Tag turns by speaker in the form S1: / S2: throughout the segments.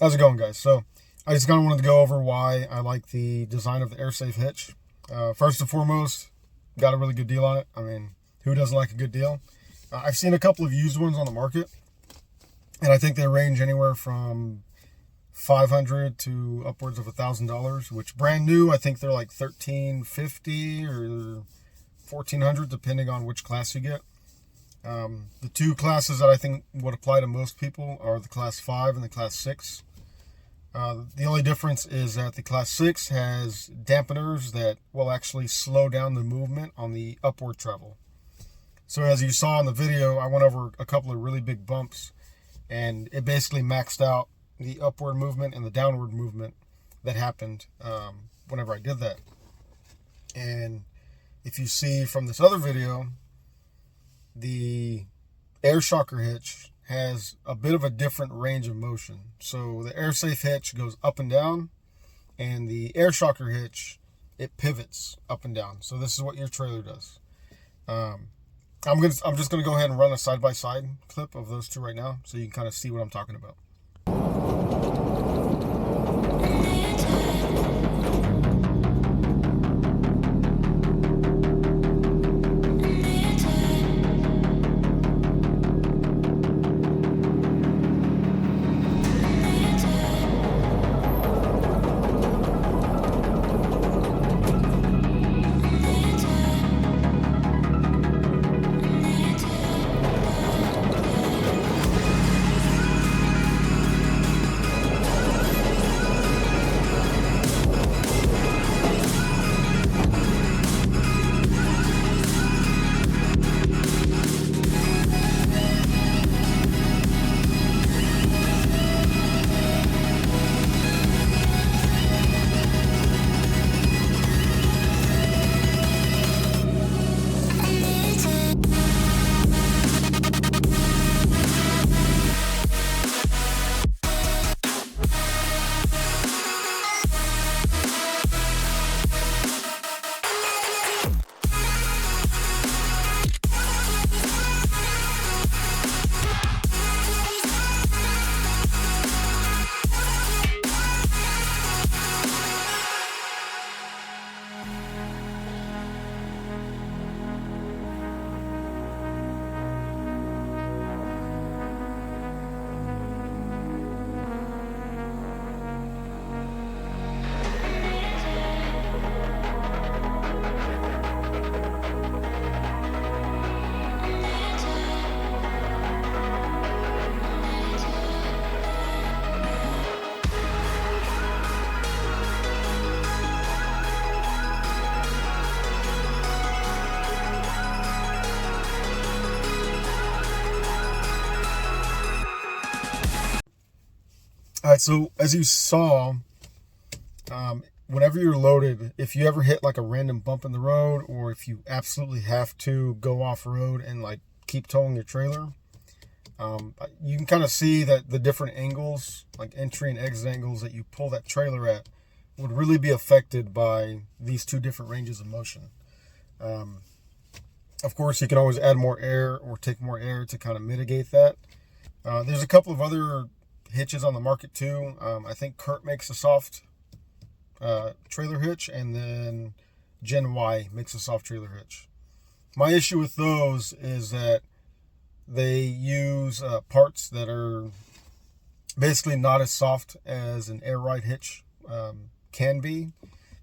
S1: How's it going, guys? So I just kind of wanted to go over why I like the design of the AirSafe hitch. First and foremost, got a really good deal on it. I mean, who doesn't like a good deal? I've seen a couple of used ones on the market, and I think they range anywhere from $500 to upwards of $1,000, which brand new, I think they're like $1,350 or $1,400, depending on which class you get. The two classes that I think would apply to most people are the Class 5 and the Class 6. The only difference is that the Class 6 has dampeners that will actually slow down the movement on the upward travel. So as you saw in the video, I went over a couple of really big bumps, and it basically maxed out the upward movement and the downward movement that happened whenever I did that. And if you see from this other video, the air shocker hitch has a bit of a different range of motion. So the AirSafe hitch goes up and down, and the air shocker hitch, it pivots up and down. So this is what your trailer does. I'm just gonna go ahead and run a side-by-side clip of those two right now, so you can kind of see what I'm talking about. All right, so as you saw, whenever you're loaded, if you ever hit like a random bump in the road, or if you absolutely have to go off road and like keep towing your trailer, you can kind of see that the different angles, like entry and exit angles that you pull that trailer at, would really be affected by these two different ranges of motion. Of course, you can always add more air or take more air to kind of mitigate that. There's a couple of other hitches on the market too. I think Kurt makes a soft trailer hitch, and then Gen Y makes a soft trailer hitch. My issue with those is that they use parts that are basically not as soft as an air ride hitch can be,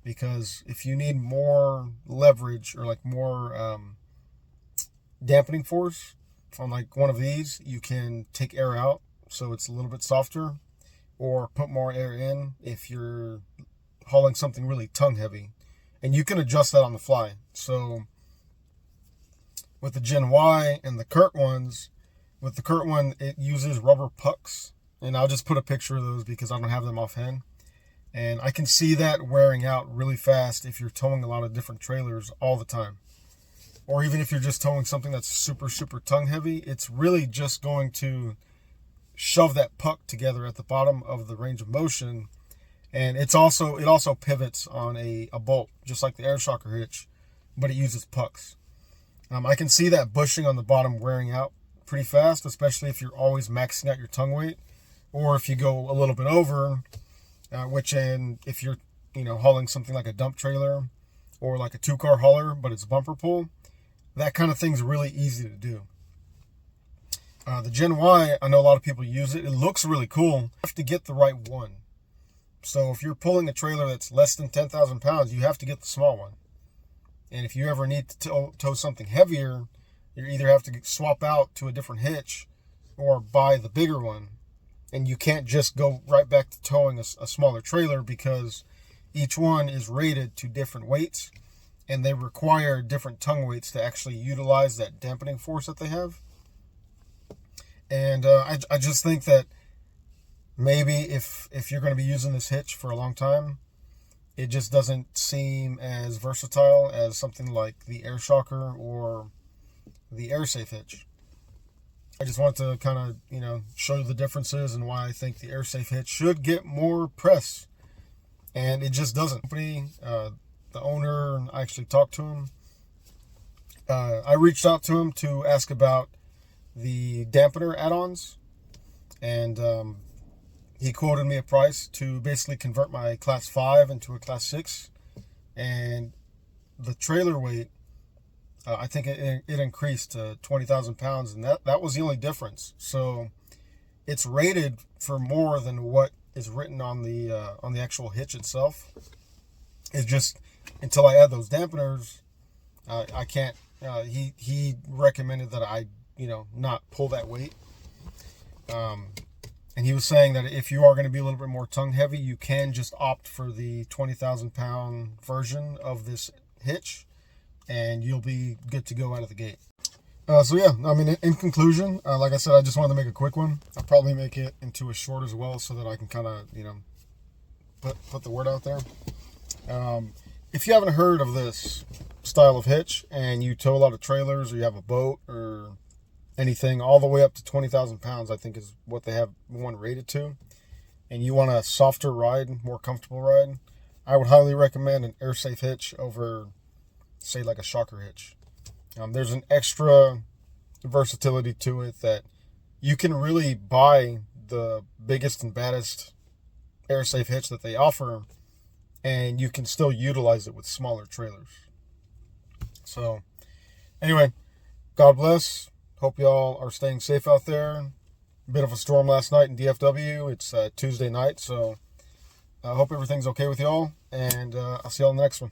S1: because if you need more leverage or like more dampening force on like one of these, you can take air out so it's a little bit softer, or put more air in if you're hauling something really tongue heavy, and you can adjust that on the fly. So with the Gen Y and the Kurt ones, with the Kurt one, it uses rubber pucks, and I'll just put a picture of those because I don't have them offhand, and I can see that wearing out really fast if you're towing a lot of different trailers all the time, or even if you're just towing something that's super tongue heavy. It's really just going to shove that puck together at the bottom of the range of motion, and it also pivots on a bolt, just like the air shocker hitch, but it uses pucks. I can see that bushing on the bottom wearing out pretty fast, especially if you're always maxing out your tongue weight, or if you go a little bit over, if you're, hauling something like a dump trailer or like a 2-car hauler, but it's bumper pull, that kind of thing's really easy to do. The Gen Y, I know a lot of people use it. It looks really cool. You have to get the right one. So if you're pulling a trailer that's less than 10,000 pounds, you have to get the small one. And if you ever need to tow something heavier, you either have to swap out to a different hitch or buy the bigger one. And you can't just go right back to towing a smaller trailer, because each one is rated to different weights, and they require different tongue weights to actually utilize that dampening force that they have. And I just think that maybe if you're going to be using this hitch for a long time, it just doesn't seem as versatile as something like the air shocker or the air safe hitch. I just wanted to kind of, show you the differences and why I think the air safe hitch should get more press. And it just doesn't. The owner, I actually talked to him. I reached out to him to ask about the dampener add-ons, and he quoted me a price to basically convert my class 5 into a class 6, and the trailer weight, I think it increased to 20,000 pounds, and that was the only difference. So it's rated for more than what is written on the actual hitch itself. It's just, until I add those dampeners, I can't. He recommended that I not pull that weight. And he was saying that if you are going to be a little bit more tongue heavy, you can just opt for the 20,000 pound version of this hitch, and you'll be good to go out of the gate. So yeah, I mean, in conclusion, like I said, I just wanted to make a quick one. I'll probably make it into a short as well, so that I can kind of, put the word out there. If you haven't heard of this style of hitch and you tow a lot of trailers, or you have a boat or anything all the way up to 20,000 pounds, I think is what they have one rated to, and you want a softer ride, more comfortable ride, I would highly recommend an air safe hitch over, say, like a shocker hitch. There's an extra versatility to it that you can really buy the biggest and baddest air safe hitch that they offer, and you can still utilize it with smaller trailers. So anyway, God bless. Hope y'all are staying safe out there. Bit of a storm last night in DFW. It's Tuesday night, so I hope everything's okay with y'all, and I'll see y'all in the next one.